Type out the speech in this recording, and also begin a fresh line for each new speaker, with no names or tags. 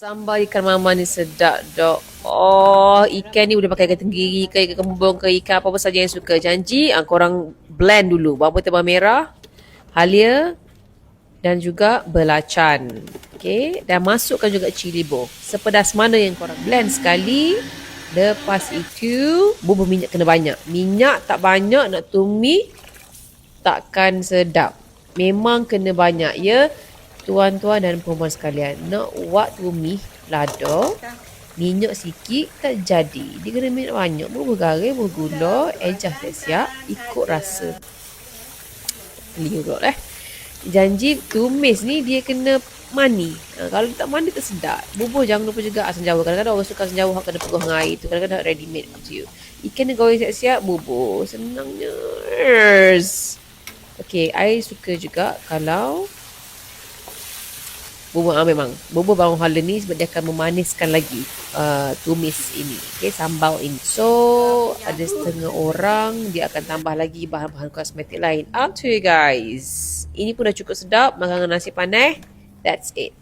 Sambal ikan mama ni sedap dok. Oh, ikan ni boleh pakai ikan tenggiri ke, ikan kembung ke, ikan apa-apa saja yang suka. Janji korang blend dulu. Bawang putih, bawang merah, halia dan juga belacan. Okay, dan masukkan juga cili bo. Sepedas mana yang korang blend sekali. Lepas itu, bubur minyak kena banyak. Minyak tak banyak nak tumis takkan sedap. Memang kena banyak ya. Tuan-tuan dan perempuan sekalian, nak buat tumis lada, minyak sikit tak jadi. Dia kena minyak banyak. Bubur garam, bubur gula, ejah siap-siap, ikut rasa. Lihat Janji tumis ni dia kena mani. Kalau tak mani tak sedap. Bubur jangan lupa juga asam jawa. Kadang-kadang orang suka asam jawa kena peguh dengan air tu. Kadang-kadang ready made up to you. Ikan ni goreng siap-siap, bubur. Senangnya. Okay, I suka juga kalau bubur memang bubur bawang hala ni sebab dia akan memaniskan lagi tumis ini, okay, sambal ini. So ada setengah orang dia akan tambah lagi bahan-bahan kosmetik lain. Up to you guys. Ini pun dah cukup sedap makan dengan nasi panas. That's it.